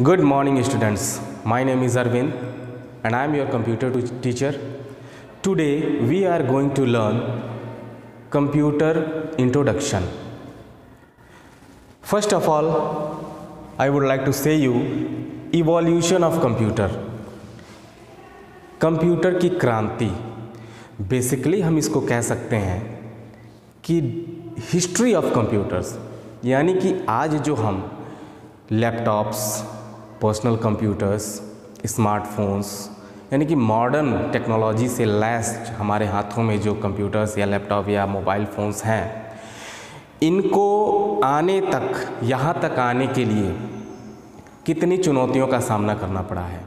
Good morning students. My name is Arvind and I am your computer teacher. Today we are going to learn computer introduction. First of all, I would like to say you evolution of computer. Computer की क्रांति, basically हम इसको कह सकते हैं कि history of computers, यानी कि आज जो हम लैपटॉप्स, पर्सनल कंप्यूटर्स, स्मार्टफोन्स, यानी कि मॉडर्न टेक्नोलॉजी से लैस हमारे हाथों में जो कंप्यूटर्स या लैपटॉप या मोबाइल फ़ोन्स हैं, इनको आने तक, यहाँ तक आने के लिए कितनी चुनौतियों का सामना करना पड़ा है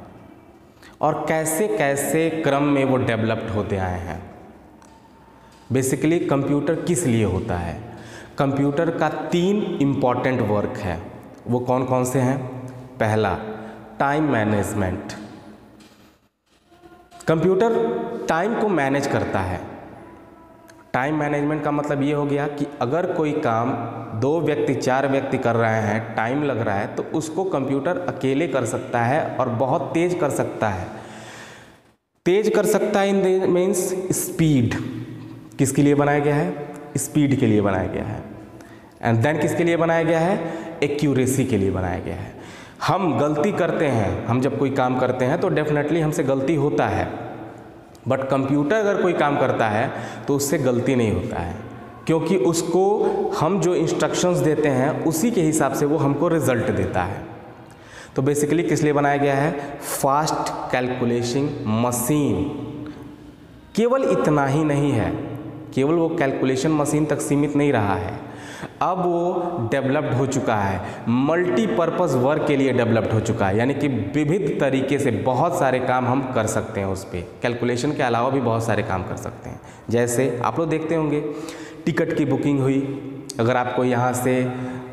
और कैसे कैसे क्रम में वो डेवलप्ड होते आए हैं। बेसिकली कंप्यूटर किस लिए होता है? कंप्यूटर का 3 इम्पॉर्टेंट वर्क है। वो कौन कौन से हैं? पहला, टाइम मैनेजमेंट। कंप्यूटर टाइम को मैनेज करता है। टाइम मैनेजमेंट का मतलब ये हो गया कि अगर कोई काम 2 व्यक्ति 4 व्यक्ति कर रहे हैं, टाइम लग रहा है, तो उसको कंप्यूटर अकेले कर सकता है और बहुत तेज कर सकता है। तेज कर सकता है इन मीन्स स्पीड। किसके लिए बनाया गया है? स्पीड के लिए बनाया गया है। एंड देन किसके लिए बनाया गया है? एक्यूरेसी के लिए बनाया गया है। हम गलती करते हैं, हम जब कोई काम करते हैं तो डेफिनेटली हमसे गलती होता है, बट कंप्यूटर अगर कोई काम करता है तो उससे गलती नहीं होता है, क्योंकि उसको हम जो इंस्ट्रक्शंस देते हैं उसी के हिसाब से वो हमको रिजल्ट देता है। तो बेसिकली किस लिए बनाया गया है? Fast calculating machine. केवल इतना ही नहीं है, केवल वो कैलकुलेशन मशीन तक सीमित नहीं रहा है, अब वो डेवलप्ड हो चुका है, मल्टीपर्पज़ वर्क के लिए डेवलप्ड हो चुका है, यानी कि विविध तरीके से बहुत सारे काम हम कर सकते हैं उस पर। कैलकुलेशन के अलावा भी बहुत सारे काम कर सकते हैं। जैसे आप लोग देखते होंगे, टिकट की बुकिंग हुई, अगर आपको यहाँ से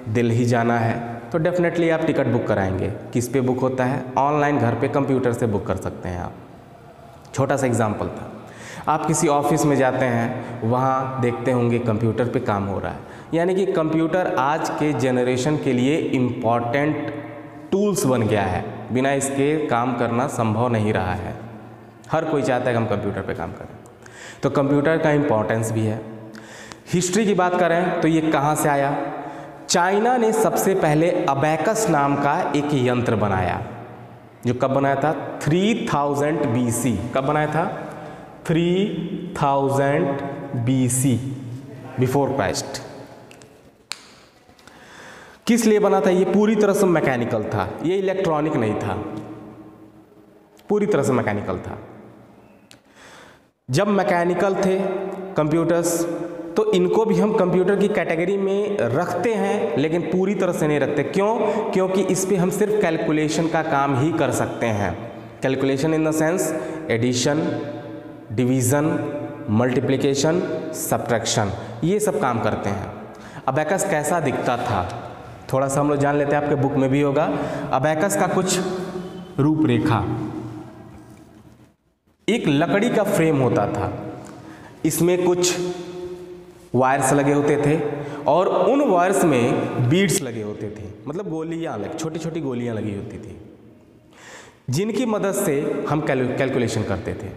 दिल्ली जाना है तो डेफिनेटली आप टिकट बुक कराएंगे। किस पे बुक होता है? ऑनलाइन, घर पे कंप्यूटर से बुक कर सकते हैं आप। छोटा सा एग्जाम्पल था। आप किसी ऑफिस में जाते हैं, वहाँ देखते होंगे कंप्यूटर पे काम हो रहा है, यानी कि कंप्यूटर आज के जनरेशन के लिए इम्पॉर्टेंट टूल्स बन गया है। बिना इसके काम करना संभव नहीं रहा है। हर कोई चाहता है कि हम कंप्यूटर पे काम करें, तो कंप्यूटर का इम्पोर्टेंस भी है। हिस्ट्री की बात करें तो ये कहाँ से आया? चाइना ने सबसे पहले अबैकस नाम का एक यंत्र बनाया, जो कब बनाया था? 3000 BC। कब बनाया था? 3000 BC, बिफोर क्राइस्ट। किस लिए बना था? ये पूरी तरह से मैकेनिकल था, ये इलेक्ट्रॉनिक नहीं था, पूरी तरह से मैकेनिकल था। जब मैकेनिकल थे कंप्यूटर्स, तो इनको भी हम कंप्यूटर की कैटेगरी में रखते हैं, लेकिन पूरी तरह से नहीं रखते। क्यों? क्योंकि इस पे हम सिर्फ कैलकुलेशन का काम ही कर सकते हैं। Calculation in the sense addition, division, multiplication, subtraction, ये सब काम करते हैं। अबैकस कैसा दिखता था थोड़ा सा हम लोग जान लेते हैं, आपके बुक में भी होगा। अबैकस का कुछ रूपरेखा, एक लकड़ी का फ्रेम होता था, इसमें कुछ वायर्स लगे होते थे और उन वायर्स में बीड्स लगे होते थे, मतलब गोलियां, छोटी छोटी गोलियां लगी होती थी, जिनकी मदद से हम कैलकुलेशन करते थे।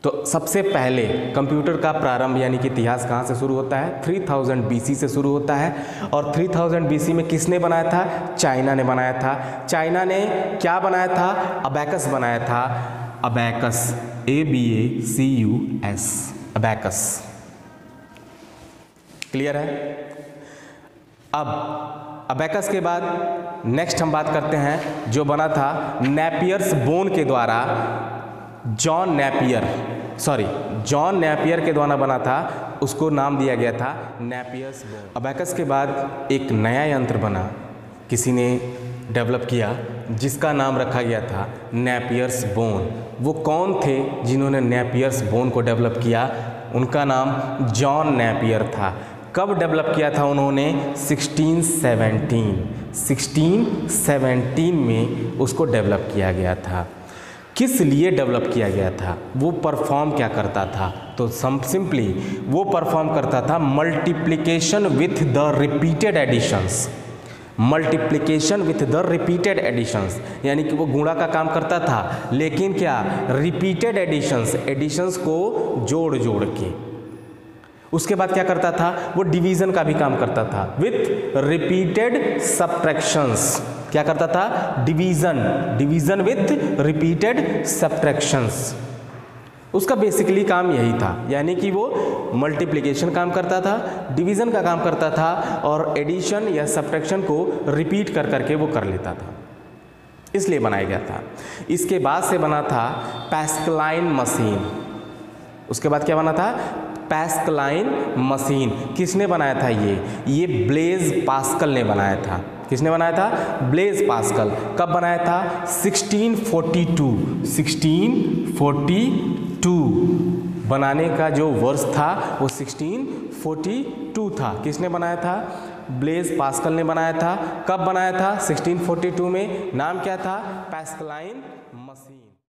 तो सबसे पहले कंप्यूटर का प्रारंभ यानी कि इतिहास कहाँ से शुरू होता है? 3000 BC से शुरू होता है। और 3000 BC में किसने बनाया था? चाइना ने बनाया था। चाइना ने क्या बनाया था? अबैकस बनाया था। Abacus, ABACUS, abacus. क्लियर है? अब अबैकस के बाद नेक्स्ट हम बात करते हैं, जो बना था नेपियर्स बोन के द्वारा, जॉन नेपियर के द्वारा बना था, उसको नाम दिया गया था नेपियर्स बोन। अबैकस के बाद एक नया यंत्र बना, किसी ने डेवलप किया, जिसका नाम रखा गया था नेपियर्स बोन। वो कौन थे जिन्होंने नेपियर्स बोन को डेवलप किया? उनका नाम जॉन नेपियर था। कब डेवलप किया था उन्होंने? 1617 में उसको डेवलप किया गया था। किस लिए डेवलप किया गया था? वो परफॉर्म क्या करता था? तो सिंपली वो परफॉर्म करता था multiplication with the repeated additions. Multiplication with the repeated additions, यानी कि वो गुणा का काम करता था, लेकिन क्या रिपीटेड एडिशंस को जोड़ जोड़ के। उसके बाद क्या करता था, वो डिवीजन का भी काम करता था विथ रिपीटेड सब्ट्रैक्शंस। क्या करता था, डिवीजन विथ रिपीटेड सब्ट्रैक्शंस। उसका बेसिकली काम यही था, यानी कि वो मल्टीप्लिकेशन काम करता था, डिवीज़न का काम करता था और एडिशन या सब्ट्रैक्शन को रिपीट कर करके वो कर लेता था, इसलिए बनाया गया था। इसके बाद से बना था पैस्कलाइन मशीन। उसके बाद क्या बना था, पैस्कलाइन मशीन। किसने बनाया था ये ब्लेज पास्कल ने बनाया था। किसने बनाया था, ब्लेज पास्कल। कब बनाया था, 1642 बनाने का जो वर्ष था वो 1642 था। किसने बनाया था, ब्लेज पास्कल ने बनाया था। कब बनाया था, 1642 में। नाम क्या था, पैस्कलाइन मशीन।